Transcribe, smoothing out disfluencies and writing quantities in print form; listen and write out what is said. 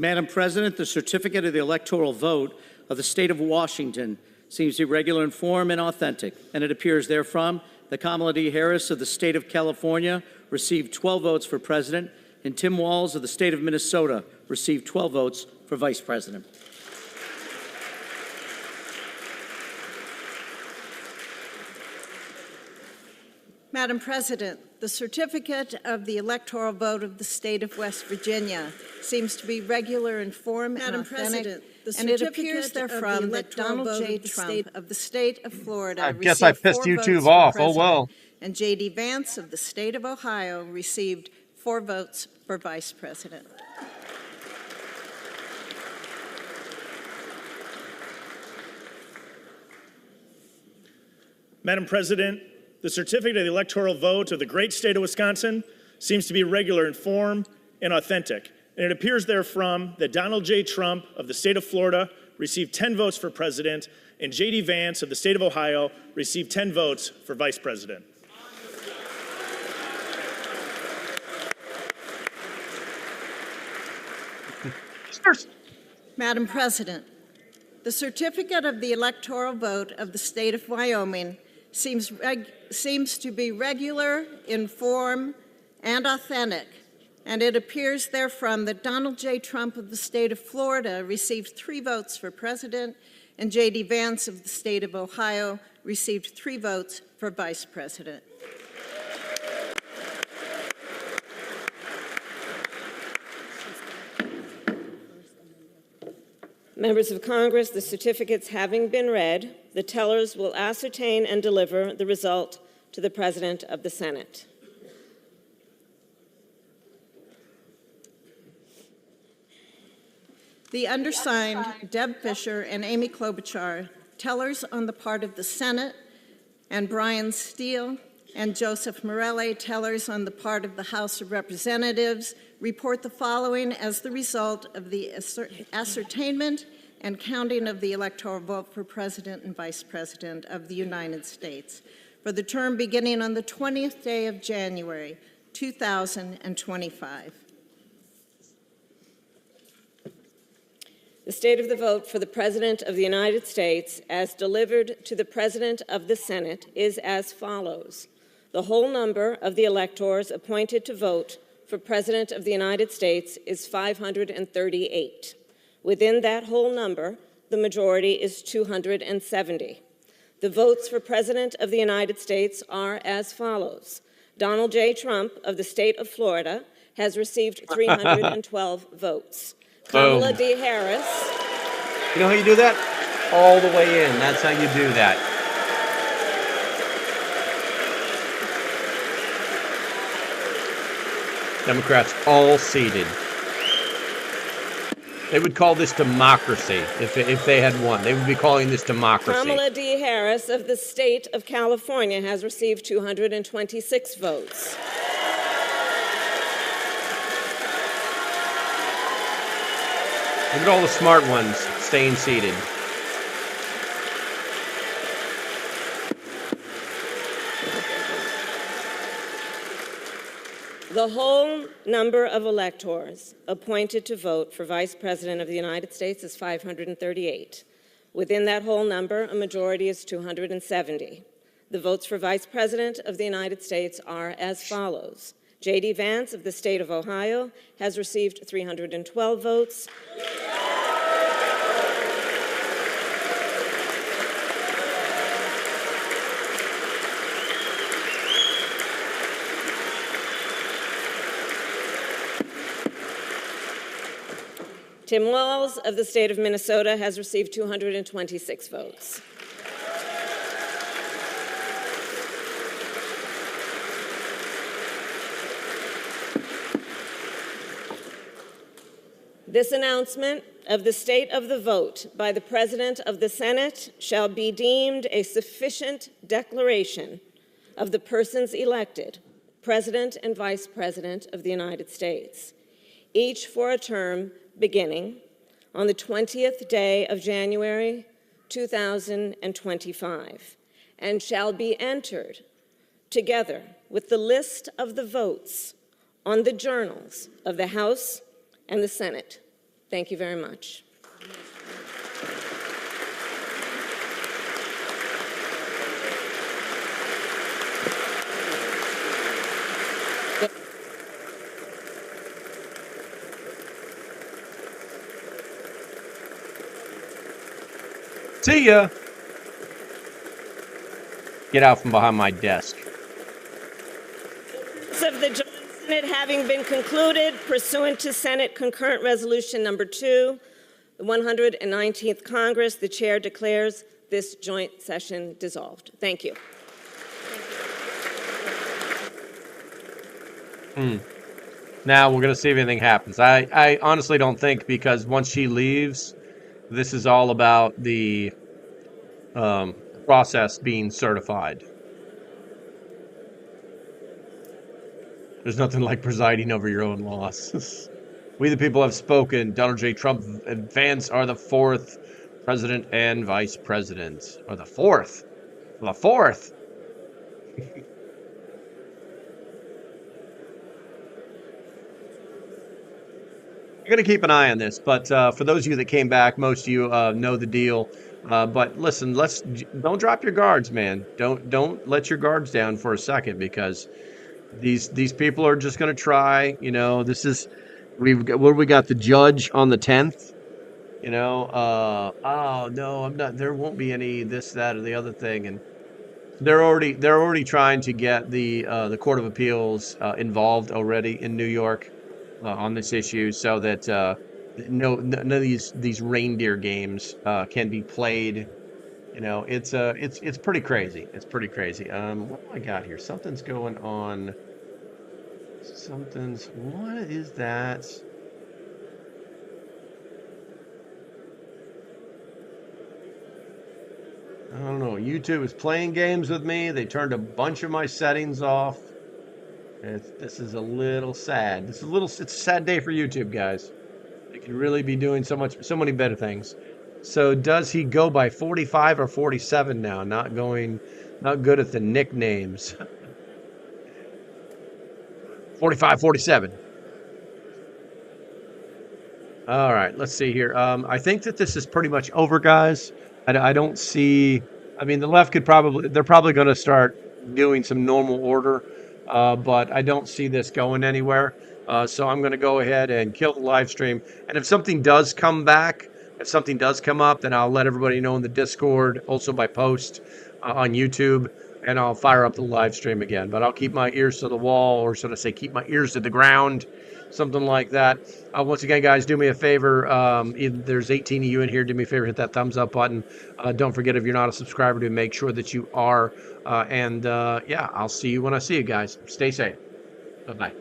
Madam President, the certificate of the electoral vote of the state of Washington seems to be regular in form and authentic, and it appears therefrom that Kamala D. Harris of the state of California received 12 votes for president, and Tim Walz of the state of Minnesota received 12 votes for vice president. Madam President, the certificate of the electoral vote of the state of West Virginia seems to be regular in form and authentic, and it appears therefrom that Donald J. Trump of the state of Florida I guess received I pissed 4 YouTube votes for off. Oh, president, well. and J.D. Vance of the state of Ohio received 4 votes for vice president. Madam President, the certificate of the electoral vote of the great state of Wisconsin seems to be regular in form and authentic, and it appears therefrom that Donald J. Trump of the state of Florida received 10 votes for president, and J.D. Vance of the state of Ohio received 10 votes for vice president. Madam President, the certificate of the electoral vote of the state of Wyoming seems to be regular in form and authentic, and it appears therefrom that Donald J. Trump of the state of Florida received 3 votes for president, and J.D. Vance of the state of Ohio received 3 votes for vice president. Members of Congress, the certificates having been read, the tellers will ascertain and deliver the result to the President of the Senate. The undersigned, Deb Fisher and Amy Klobuchar, tellers on the part of the Senate, and Brian Steele and Joseph Morelle, tellers on the part of the House of Representatives, report the following as the result of the ascertainment and counting of the electoral vote for President and Vice President of the United States for the term beginning on the 20th day of January, 2025. The state of the vote for the President of the United States, as delivered to the President of the Senate, is as follows. The whole number of the electors appointed to vote for President of the United States is 538. Within that whole number, the majority is 270. The votes for President of the United States are as follows. Donald J. Trump of the state of Florida has received 312 votes. Kamala D. Harris. You know how you do that? All the way in. That's how you do that. Democrats all seated. They would call this democracy if they had won. They would be calling this democracy. Kamala D. Harris of the state of California has received 226 votes. Look at all the smart ones staying seated. The whole number of electors appointed to vote for Vice President of the United States is 538. Within that whole number, a majority is 270. The votes for Vice President of the United States are as follows. J.D. Vance of the state of Ohio has received 312 votes. Tim Walz of the state of Minnesota has received 226 votes. This announcement of the state of the vote by the President of the Senate shall be deemed a sufficient declaration of the persons elected, President and Vice President of the United States, each for a term beginning on the 20th day of January, 2025, and shall be entered together with the list of the votes on the journals of the House and the Senate. Thank you very much. See ya. Get out from behind my desk. Of the joint Senate having been concluded pursuant to Senate Concurrent Resolution Number 2, the 119th Congress, the chair declares this joint session dissolved. Thank you. Now we're going to see if anything happens. I honestly don't think, because once she leaves, this is all about the process being certified. There's nothing like presiding over your own loss. We the people have spoken. Donald J. Trump and Vance are the fourth president and vice president. Or the fourth. The fourth. You're going to keep an eye on this, but for those of you that came back, most of you know the deal. But listen, don't drop your guards, man. Don't let your guards down for a second, because these people are just going to try. You know, we got the judge on the 10th. You know, oh no, I'm not. There won't be any this, that, or the other thing, and they're already trying to get the Court of Appeals involved already in New York on this issue, so that none of these reindeer games can be played. You know, it's pretty crazy. It's pretty crazy. What do I got here? Something's going on. What is that? I don't know. YouTube is playing games with me. They turned a bunch of my settings off. This is a little sad. It's a sad day for YouTube, guys. They could really be doing so many better things. So does he go by 45 or 47 now? Not good at the nicknames. 45, 47. All right, let's see here. I think that this is pretty much over, guys. I don't see. I mean, the left they're probably going to start doing some normal order, but I don't see this going anywhere. So I'm going to go ahead and kill the live stream. And if something does come back, if something does come up, then I'll let everybody know in the Discord, also by post on YouTube, and I'll fire up the live stream again. But I'll keep my ears to the wall, or should I say, keep my ears to the ground, something like that. Once again, guys, do me a favor. If there's 18 of you in here, do me a favor, hit that thumbs up button. Don't forget, if you're not a subscriber, to make sure that you are. Yeah, I'll see you when I see you, guys. Stay safe. Bye-bye.